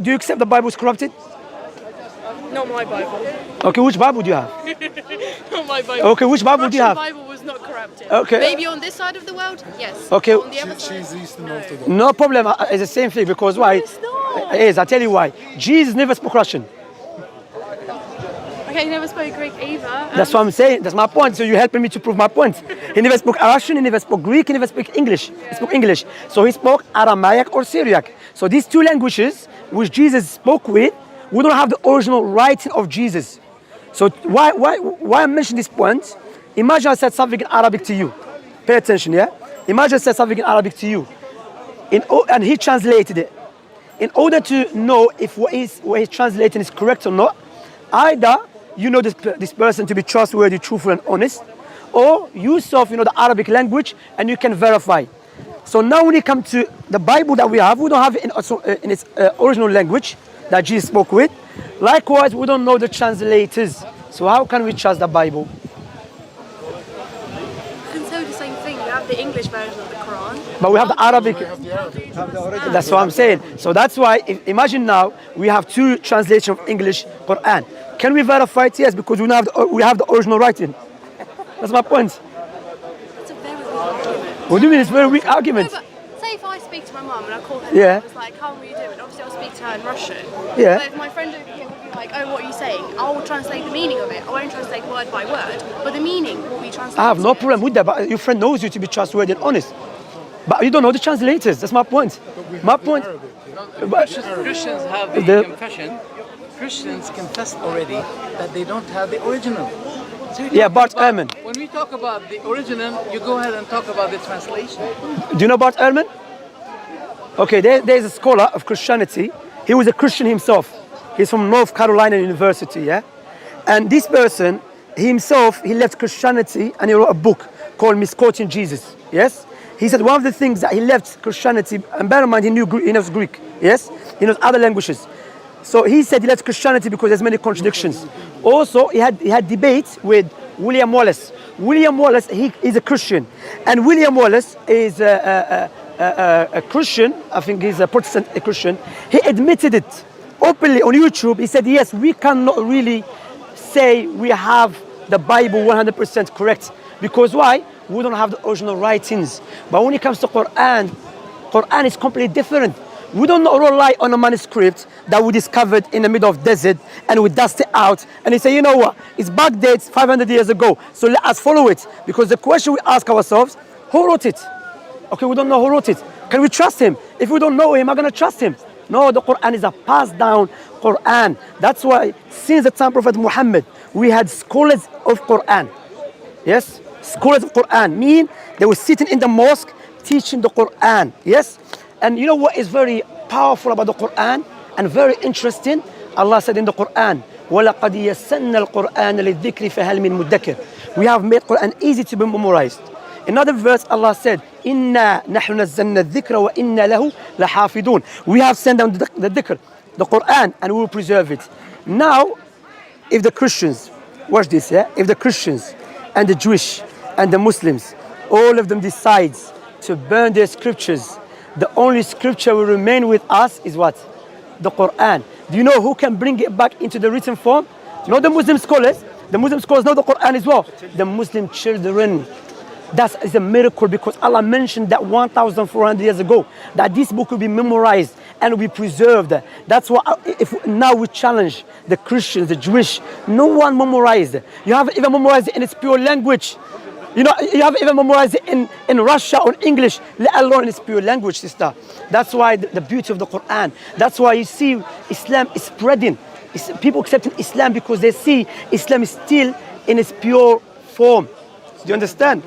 Do you accept the Bible is corrupted? Not my Bible. Okay, which Bible do you have? Not my Bible. Okay, which Bible do you have? Russian Bible was not corrupted. Okay. Maybe on this side of the world, yes. Okay. On the other side, She's Eastern Orthodox. No problem. It's the same thing because why? it's not. It is. I tell you why. Jesus never spoke Russian. Okay, he never spoke Greek either. That's what I'm saying. That's my point. So you're helping me to prove my point. He never spoke Russian, he never spoke Greek, he never spoke English. He spoke English. So he spoke Aramaic or Syriac. So these two languages which Jesus spoke with, we don't have the original writing of Jesus. So why I mentioned this point? Imagine I said something in Arabic to you. Pay attention, yeah? Imagine I said something in Arabic to you. And he translated it. In order to know if what he's translating is correct or not, either you know this person to be trustworthy, truthful, and honest, or you yourself, you know the Arabic language and you can verify. So now when it comes to the Bible that we have, we don't have it in its original language that Jesus spoke with. Likewise, we don't know the translators. So how can we trust the Bible? I can tell you the same thing. You have the English version of the Quran. But we have the Arabic. Quran. That's what I'm saying. So that's why, imagine now, we have two translations of English Quran. Can we verify it? Yes, because we have the original writing. That's my point. It's a very weak argument. What do you mean it's a very weak argument? No, but say if I speak to my mum and I call her, Yeah. it's like, how are you doing? Obviously, I'll speak to her in Russian. Yeah. But if my friend over here would be like, oh, what are you saying? I will translate the meaning of it. I won't translate word by word, but the meaning will be translated. I have no problem with that, but your friend knows you to be trustworthy and honest. But you don't know the translators. That's my point. My point. Christians have the confession. Christians confess already that they don't have the original. So Yeah, Bart Ehrman. When we talk about the original, you go ahead and talk about the translation. Do you know Bart Ehrman? Okay, there's a scholar of Christianity. He was a Christian himself. He's from North Carolina University, yeah? And this person, he left Christianity and he wrote a book called Misquoting Jesus, yes? He said one of the things that he left Christianity, and bear in mind he knows Greek, yes? He knows other languages. So he said he left Christianity because there's many contradictions. Also, he had debates with William Wallace. William Wallace, he is a Christian. And William Wallace is a Christian. I think he's a Protestant Christian. He admitted it openly on YouTube. He said, yes, we cannot really say we have the Bible 100% correct. Because why? We don't have the original writings. But when it comes to Quran is completely different. We don't rely on a manuscript that we discovered in the middle of desert and we dust it out and they say, you know what, it's backdated 500 years ago, so let us follow it. Because the question we ask ourselves, who wrote it? Okay, we don't know who wrote it. Can we trust him? If we don't know him, am I going to trust him? No, the Quran is a passed down Quran. That's why since the time of Prophet Muhammad, we had scholars of Quran. Yes, scholars of Quran, mean they were sitting in the mosque teaching the Quran. Yes. And you know what is very powerful about the Quran and very interesting? Allah said in the Quran, وَلَقَدْ يَسَّنَّا الْقُرْآنَ لِلذِّكْرِ فَهَلْ مِن مُدَّكِرٍ. We have made Quran easy to be memorized. Another verse Allah said, إِنَّا نَحْنُ نَزَّلْنَا الذِّكْرَ وَإِنَّا لَهُ لَحَافِظُونَ. We have sent down the dhikr, the Quran, and we will preserve it. Now, if the Christians, watch this, yeah? If the Christians and the Jewish and the Muslims, all of them decides to burn their scriptures, the only scripture will remain with us is what? The Quran. Do you know who can bring it back into the written form? Not the Muslim scholars. The Muslim scholars know the Quran as well. The Muslim children. That is a miracle because Allah mentioned that 1,400 years ago that this book will be memorized and will be preserved. That's why if now we challenge the Christians, the Jewish, no one memorized. You haven't even memorized it in its pure language. You know, you haven't even memorized it in Russia or English, let alone in its pure language, sister. That's why the beauty of the Quran. That's why you see Islam is spreading. People accepting Islam because they see Islam is still in its pure form. Do you understand?